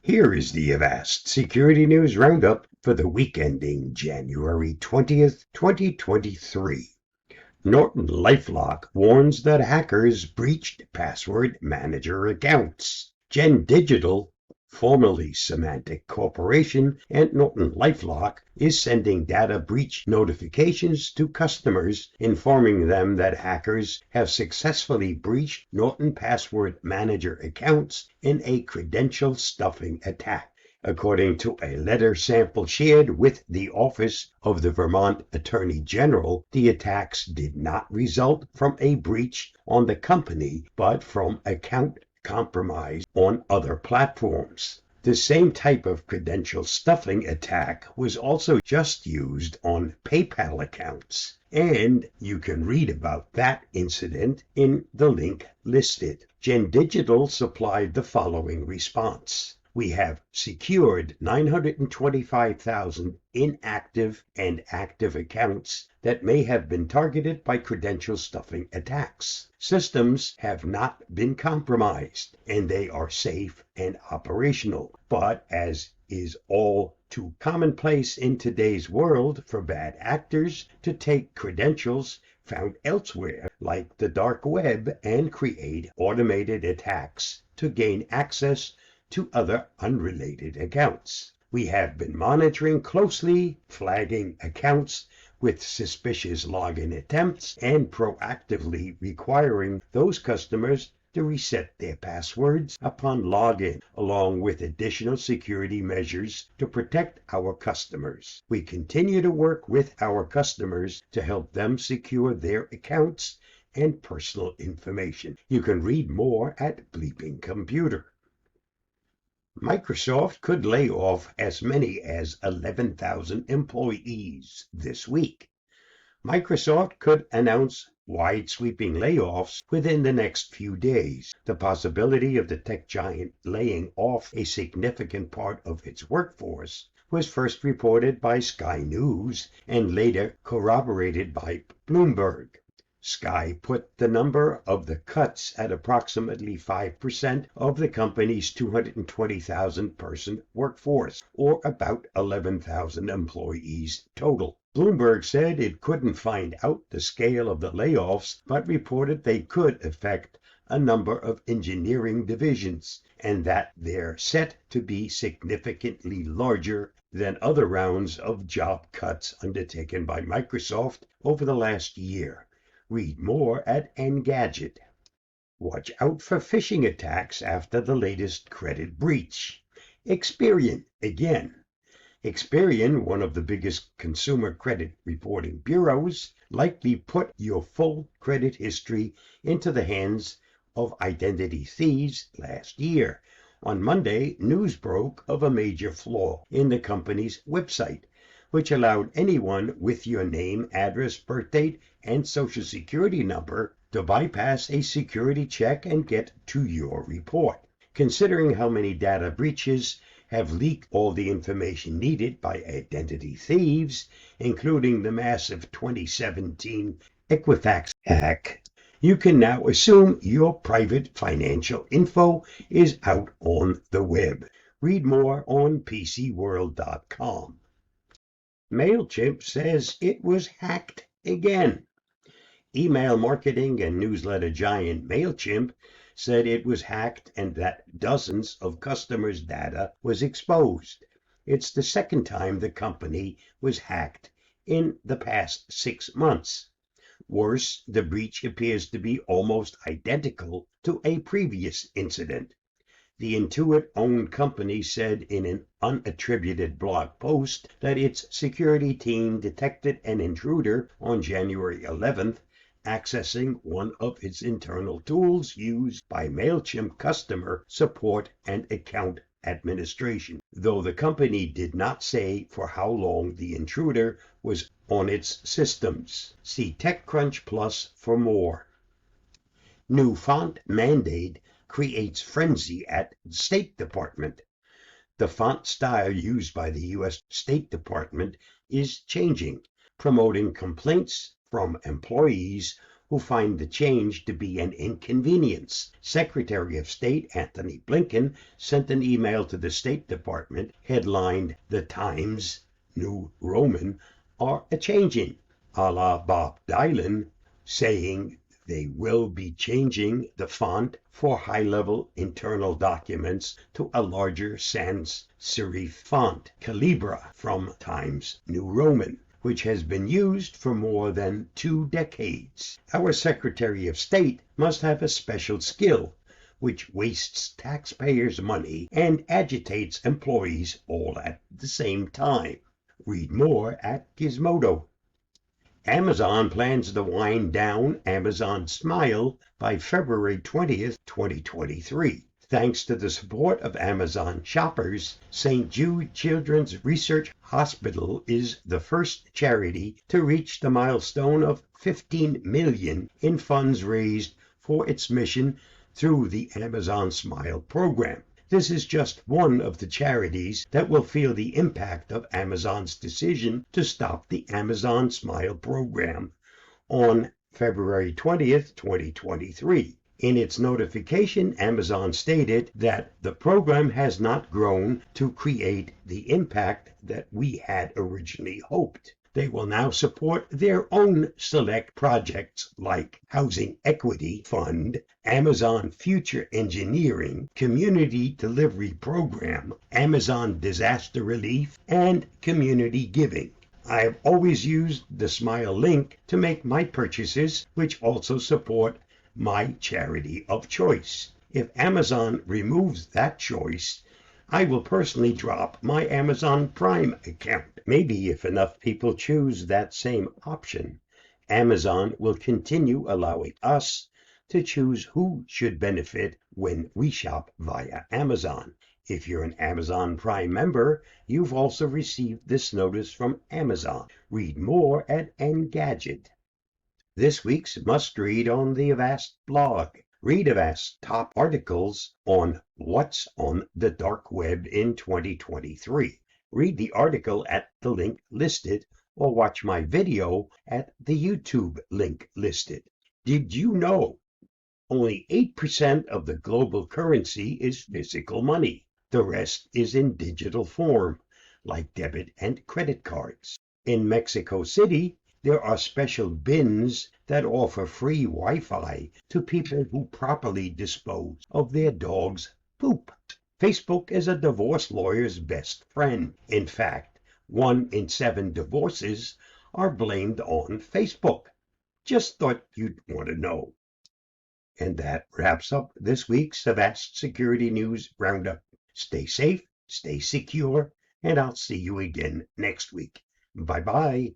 Here is the Avast Security News Roundup for the week ending January 20th, 2023. NortonLifeLock warns that hackers breached password manager accounts. Gen Digital, formerly Symantec Corporation, and NortonLifeLock is sending data breach notifications to customers, informing them that hackers have successfully breached Norton password manager accounts in a credential stuffing attack. According to a letter sample shared with the Office of the Vermont Attorney General, the attacks did not result from a breach on the company, but from account compromise on other platforms. The same type of credential stuffing attack was also just used on PayPal accounts, and you can read about that incident in the link listed. Gen Digital supplied the following response. We have secured 925,000 inactive and active accounts that may have been targeted by credential stuffing attacks. Systems have not been compromised, and they are safe and operational. But as is all too commonplace in today's world for bad actors to take credentials found elsewhere, like the dark web, and create automated attacks to gain access to other unrelated accounts. We have been monitoring closely, flagging accounts with suspicious login attempts, and proactively requiring those customers to reset their passwords upon login, along with additional security measures to protect our customers. We continue to work with our customers to help them secure their accounts and personal information. You can read more at Bleeping Computer. Microsoft could lay off as many as 11,000 employees this week. Microsoft could announce wide sweeping layoffs within the next few days. The possibility of the tech giant laying off a significant part of its workforce was first reported by Sky News and later corroborated by Bloomberg. Sky put the number of the cuts at approximately 5% of the company's 220,000 person workforce, or about 11,000 employees total. Bloomberg said it couldn't find out the scale of the layoffs, but reported they could affect a number of engineering divisions, and that they're set to be significantly larger than other rounds of job cuts undertaken by Microsoft over the last year. Read more at Engadget. Watch out for phishing attacks after the latest credit breach. Experian again. Experian, one of the biggest consumer credit reporting bureaus, likely put your full credit history into the hands of identity thieves last year. On Monday, news broke of a major flaw in the company's website, which allowed anyone with your name, address, birth date, and social security number to bypass a security check and get to your report. Considering how many data breaches have leaked all the information needed by identity thieves, including the massive 2017 Equifax hack, you can now assume your private financial info is out on the web. Read more on PCWorld.com. MailChimp says it was hacked again. Email marketing and newsletter giant MailChimp said it was hacked and that dozens of customers' data was exposed. It's the second time the company was hacked in the past 6 months. Worse, the breach appears to be almost identical to a previous incident. The Intuit-owned company said in an unattributed blog post that its security team detected an intruder on January 11th accessing one of its internal tools used by MailChimp customer support and account administration, though the company did not say for how long the intruder was on its systems. See TechCrunch Plus for more. New font mandate creates frenzy at State Department. The font style used by the U.S. State Department is changing, promoting complaints from employees who find the change to be an inconvenience. Secretary of State Antony Blinken sent an email to the State Department headlined, "The Times New Roman are a-changing," a la Bob Dylan, saying they will be changing the font for high-level internal documents to a larger sans serif font, Calibra, from Times New Roman, which has been used for more than 2 decades. Our Secretary of State must have a special skill, which wastes taxpayers' money and agitates employees all at the same time. Read more at Gizmodo. Amazon plans to wind down Amazon Smile by February 20th, 2023. Thanks to the support of Amazon shoppers, St. Jude Children's Research Hospital is the first charity to reach the milestone of $15 million in funds raised for its mission through the Amazon Smile program. This is just one of the charities that will feel the impact of Amazon's decision to stop the Amazon Smile program on February 20th, 2023. In its notification, Amazon stated that the program has not grown to create the impact that we had originally hoped. They will now support their own select projects like Housing Equity Fund, Amazon Future Engineering, Community Delivery Program, Amazon Disaster Relief, and Community Giving. I have always used the Smile link to make my purchases, which also support my charity of choice. If Amazon removes that choice, I will personally drop my Amazon Prime account. Maybe if enough people choose that same option, Amazon will continue allowing us to choose who should benefit when we shop via Amazon. If you're an Amazon Prime member, you've also received this notice from Amazon. Read more at Engadget. This week's must-read on the Avast blog. Read Avast's top articles on what's on the dark web in 2023. Read the article at the link listed or watch my video at the YouTube link listed. Did you know only 8% of the global currency is physical money? The rest is in digital form, like debit and credit cards. In Mexico City, there are special bins that offer free Wi-Fi to people who properly dispose of their dog's poop. Facebook is a divorce lawyer's best friend. In fact, 1 in 7 divorces are blamed on Facebook. Just thought you'd want to know. And that wraps up this week's Avast Security News Roundup. Stay safe, stay secure, and I'll see you again next week. Bye-bye.